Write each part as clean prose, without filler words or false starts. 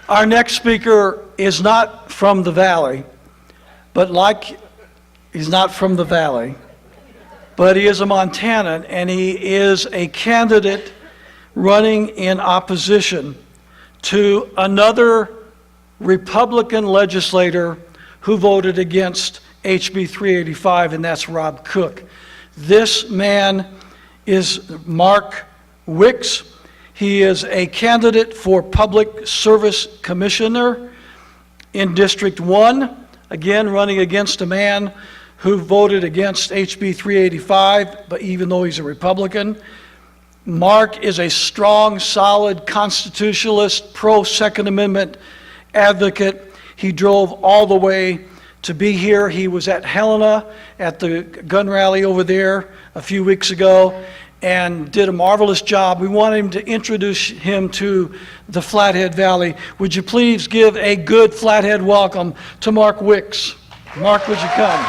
Our next speaker is not from the Valley, he's not from the Valley, but he is a Montanan, and he is a candidate running in opposition to another Republican legislator who voted against HB 385, and that's Rob Cook. This man is Mark Wicks. He is a candidate for Public Service Commissioner in District 1, again running against a man who voted against HB 385, but even though he's a Republican. Mark is a strong, solid constitutionalist, pro-Second Amendment advocate. He drove all the way to be here. He was at Helena at the gun rally over there a few weeks ago and did a marvelous job. We want him to introduce him to the Flathead Valley. Would you please give a good Flathead welcome to Mark Wicks? Mark, would you come?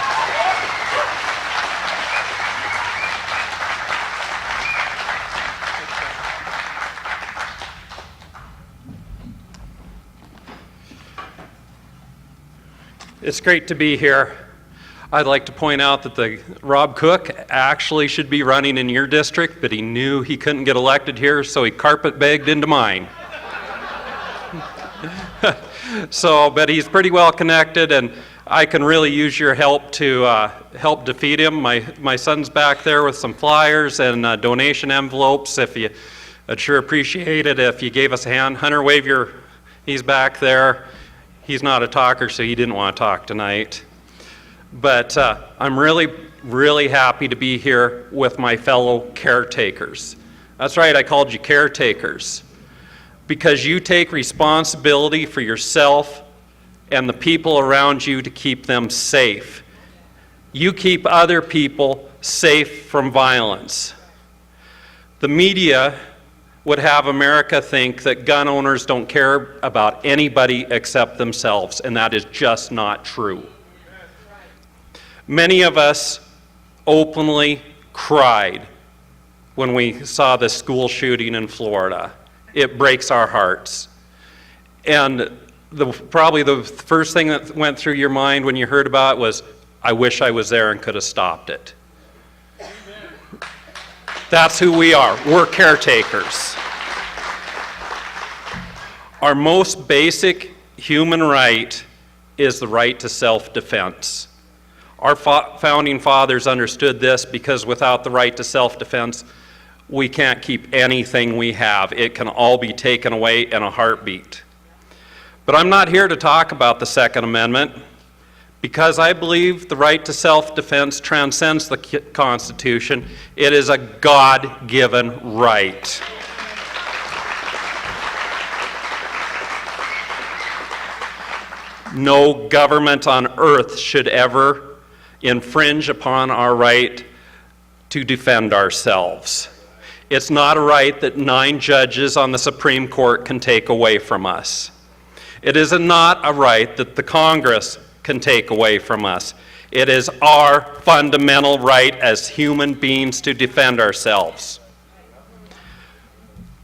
It's great to be here. I'd like to point out that Rob Cook actually should be running in your district, but he knew he couldn't get elected here, so he carpet-bagged into mine. But he's pretty well connected, and I can really use your help to help defeat him. My son's back there with some flyers and donation envelopes. I'd sure appreciate it if you gave us a hand. Hunter, he's back there. He's not a talker, so he didn't want to talk tonight. But I'm really, really happy to be here with my fellow caretakers. That's right, I called you caretakers, because you take responsibility for yourself and the people around you to keep them safe. You keep other people safe from violence. The media would have America think that gun owners don't care about anybody except themselves, and that is just not true. Many of us openly cried when we saw the school shooting in Florida. It breaks our hearts. And probably the first thing that went through your mind when you heard about it was, I wish I was there and could have stopped it. That's who we are. We're caretakers. Our most basic human right is the right to self-defense. Our founding fathers understood this, because without the right to self-defense, we can't keep anything we have. It can all be taken away in a heartbeat. But I'm not here to talk about the Second Amendment, because I believe the right to self-defense transcends the Constitution. It is a God-given right. No government on earth should ever infringe upon our right to defend ourselves. It's not a right that 9 judges on the Supreme Court can take away from us. It is not a right that the Congress can take away from us. It is our fundamental right as human beings to defend ourselves.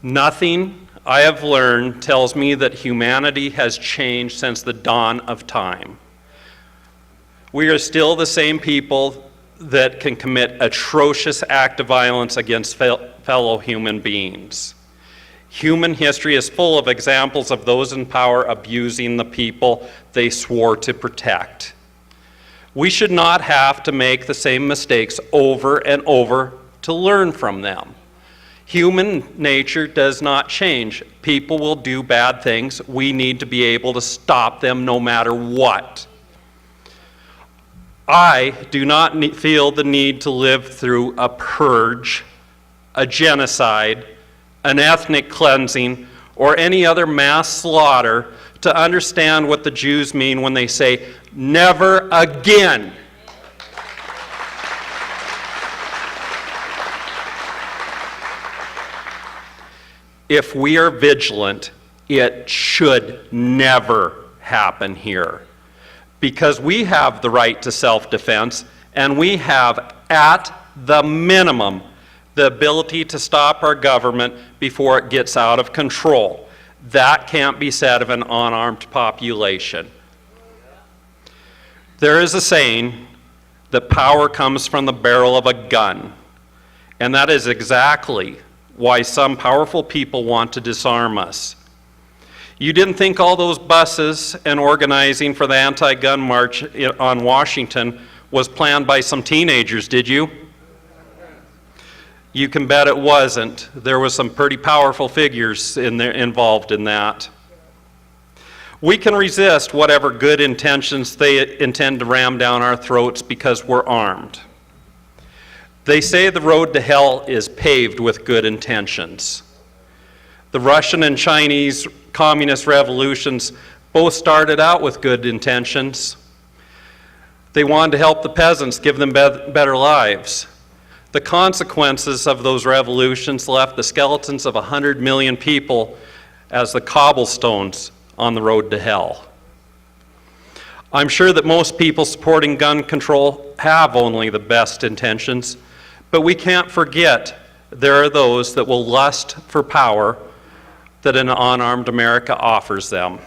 Nothing I have learned tells me that humanity has changed since the dawn of time. We are still the same people that can commit atrocious acts of violence against fellow human beings. Human history is full of examples of those in power abusing the people they swore to protect. We should not have to make the same mistakes over and over to learn from them. Human nature does not change. People will do bad things. We need to be able to stop them no matter what. I do not feel the need to live through a purge, a genocide, an ethnic cleansing, or any other mass slaughter to understand what the Jews mean when they say, never again. If we are vigilant, it should never happen here, because we have the right to self-defense, and we have, at the minimum, the ability to stop our government before it gets out of control. That can't be said of an unarmed population. There is a saying that power comes from the barrel of a gun, and that is exactly why some powerful people want to disarm us. You didn't think all those buses and organizing for the anti-gun march on Washington was planned by some teenagers, did you? You can bet it wasn't. There was some pretty powerful figures involved in that. We can resist whatever good intentions they intend to ram down our throats because we're armed. They say the road to hell is paved with good intentions. The Russian and Chinese communist revolutions both started out with good intentions. They wanted to help the peasants, give them better lives. The consequences of those revolutions left the skeletons of 100 million people as the cobblestones on the road to hell. I'm sure that most people supporting gun control have only the best intentions, but we can't forget there are those that will lust for power that an unarmed America offers them.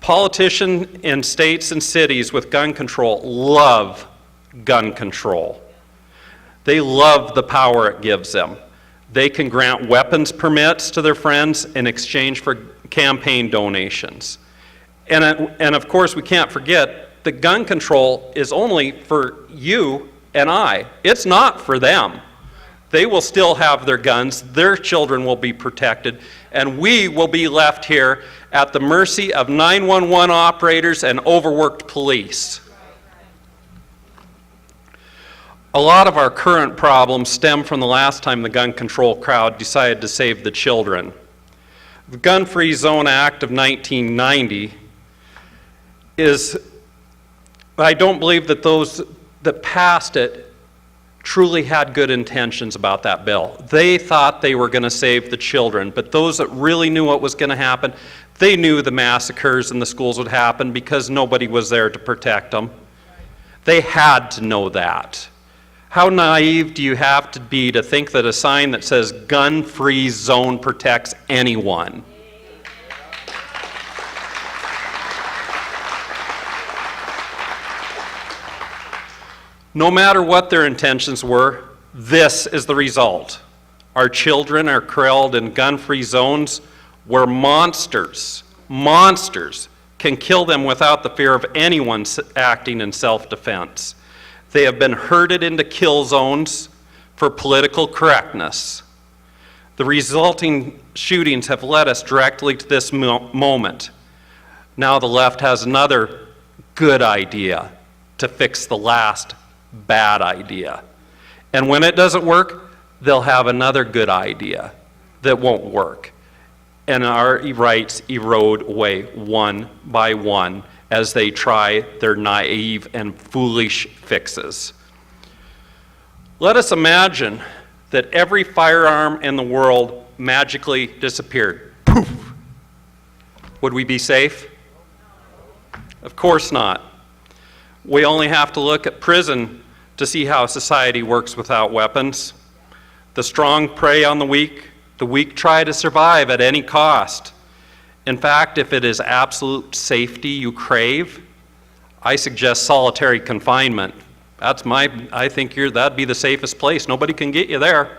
Politicians in states and cities with gun control love gun control. They love the power it gives them. They can grant weapons permits to their friends in exchange for campaign donations. And of course, we can't forget that gun control is only for you and I. It's not for them. They will still have their guns, their children will be protected, and we will be left here at the mercy of 911 operators and overworked police. A lot of our current problems stem from the last time the gun control crowd decided to save the children. The Gun-Free Zone Act of 1990 I don't believe that those that passed it truly had good intentions about that bill. They thought they were going to save the children, but those that really knew what was going to happen, they knew the massacres in the schools would happen because nobody was there to protect them. They had to know that. How naive do you have to be to think that a sign that says gun-free zone protects anyone? No matter what their intentions were, this is the result. Our children are corralled in gun-free zones where monsters can kill them without the fear of anyone acting in self-defense. They have been herded into kill zones for political correctness. The resulting shootings have led us directly to this moment. Now the left has another good idea to fix the last bad idea. And when it doesn't work, they'll have another good idea that won't work. And our rights erode away one by one as they try their naive and foolish fixes. Let us imagine that every firearm in the world magically disappeared. Poof! Would we be safe? Of course not. We only have to look at prison to see how society works without weapons. The strong prey on the weak try to survive at any cost. In fact, if it is absolute safety you crave, I suggest solitary confinement. I think that'd be the safest place. Nobody can get you there.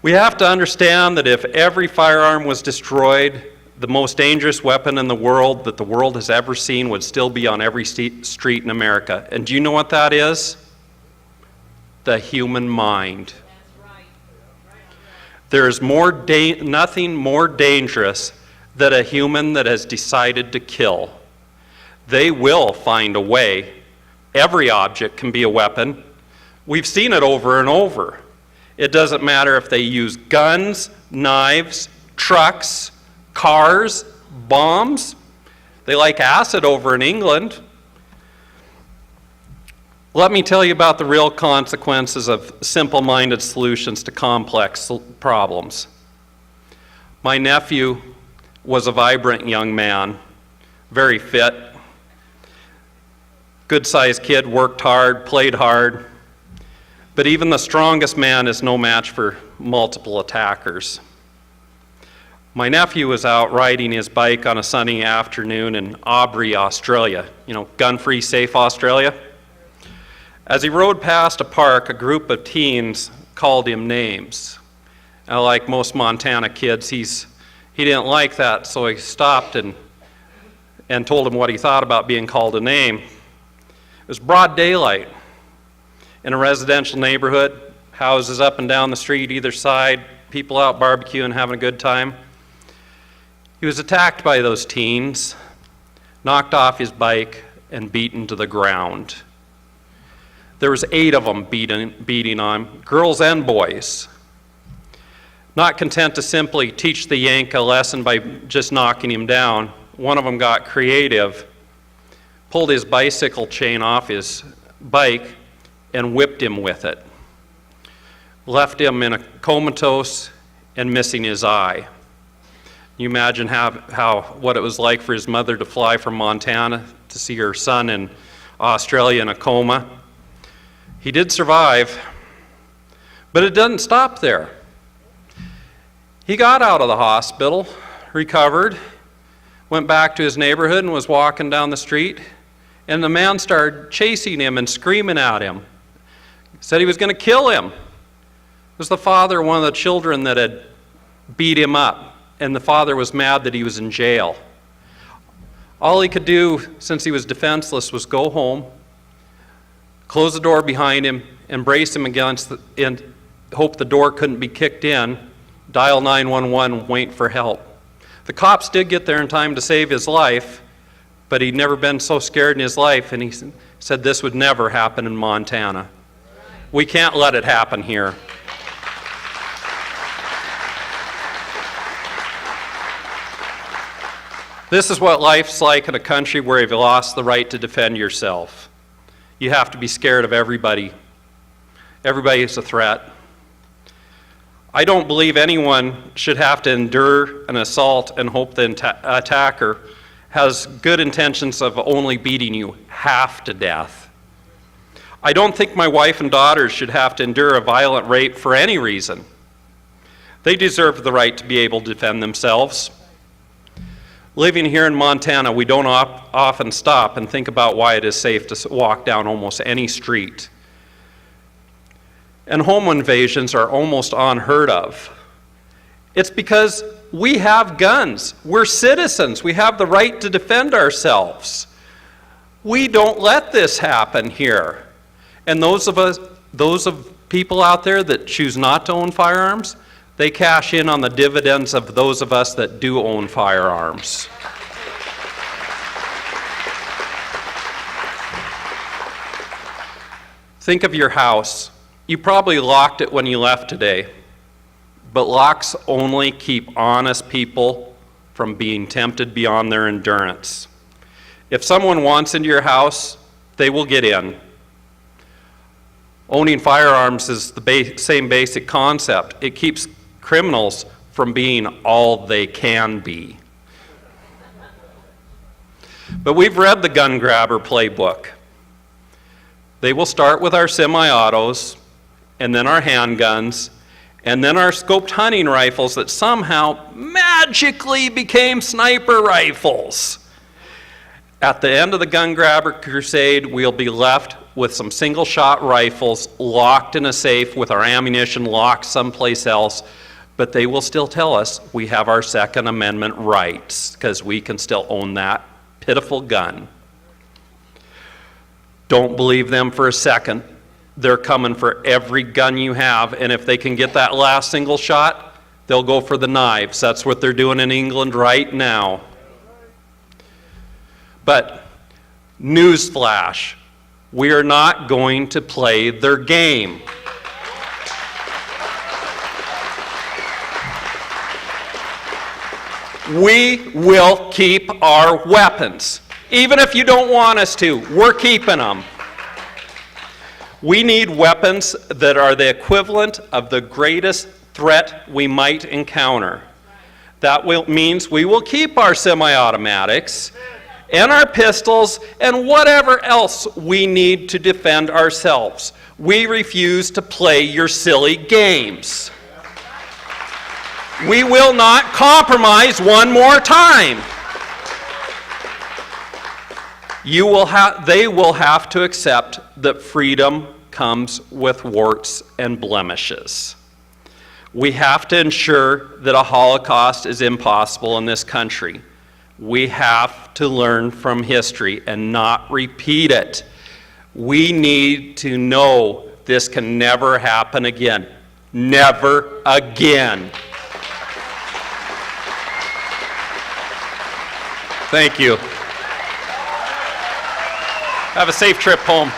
We have to understand that if every firearm was destroyed, the most dangerous weapon in the world that the world has ever seen would still be on every street in America. And do you know what that is? The human mind. There is nothing more dangerous than a human that has decided to kill. They will find a way. Every object can be a weapon. We've seen it over and over. It doesn't matter if they use guns, knives, trucks, cars, bombs. They like acid over in England. Let me tell you about the real consequences of simple-minded solutions to complex problems. My nephew was a vibrant young man, very fit, good-sized kid, worked hard, played hard, but even the strongest man is no match for multiple attackers. My nephew was out riding his bike on a sunny afternoon in Aubrey, Australia. You know, gun-free, safe Australia. As he rode past a park, a group of teens called him names. And like most Montana kids, he didn't like that, so he stopped and told him what he thought about being called a name. It was broad daylight in a residential neighborhood, houses up and down the street either side, people out barbecuing, having a good time. He was attacked by those teens, knocked off his bike, and beaten to the ground. There was 8 of them beating on him, girls and boys. Not content to simply teach the Yank a lesson by just knocking him down, one of them got creative, pulled his bicycle chain off his bike, and whipped him with it. Left him in a comatose and missing his eye. You imagine what it was like for his mother to fly from Montana to see her son in Australia in a coma. He did survive, but it doesn't stop there. He got out of the hospital, recovered, went back to his neighborhood and was walking down the street, and the man started chasing him and screaming at him. Said he was going to kill him. It was the father of one of the children that had beat him up, and the father was mad that he was in jail. All he could do, since he was defenseless, was go home, close the door behind him, and brace him against and hope the door couldn't be kicked in, dial 911, wait for help. The cops did get there in time to save his life, but he'd never been so scared in his life, and he said this would never happen in Montana. We can't let it happen here. This is what life's like in a country where you've lost the right to defend yourself. You have to be scared of everybody. Everybody is a threat. I don't believe anyone should have to endure an assault and hope the attacker has good intentions of only beating you half to death. I don't think my wife and daughters should have to endure a violent rape for any reason. They deserve the right to be able to defend themselves. Living here in Montana, we don't often stop and think about why it is safe to walk down almost any street. And home invasions are almost unheard of. It's because we have guns. We're citizens. We have the right to defend ourselves. We don't let this happen here. And those of people out there that choose not to own firearms, they cash in on the dividends of those of us that do own firearms. Think of your house. You probably locked it when you left today, but locks only keep honest people from being tempted beyond their endurance. If someone wants into your house, they will get in. Owning firearms is the same basic concept. It keeps criminals from being all they can be. But we've read the gun grabber playbook. They will start with our semi-autos, and then our handguns, and then our scoped hunting rifles that somehow magically became sniper rifles. At the end of the gun grabber crusade, we'll be left with some single-shot rifles locked in a safe with our ammunition locked someplace else, but they will still tell us we have our Second Amendment rights because we can still own that pitiful gun. Don't believe them for a second. They're coming for every gun you have, and if they can get that last single shot, they'll go for the knives. That's what they're doing in England right now. But newsflash, we are not going to play their game. We will keep our weapons. Even if you don't want us to, we're keeping them. We need weapons that are the equivalent of the greatest threat we might encounter. That means we will keep our semi-automatics and our pistols and whatever else we need to defend ourselves. We refuse to play your silly games. We will not compromise one more time. They will have to accept that freedom comes with warts and blemishes. We have to ensure that a Holocaust is impossible in this country. We have to learn from history and not repeat it. We need to know this can never happen again. Never again. Thank you. Have a safe trip home.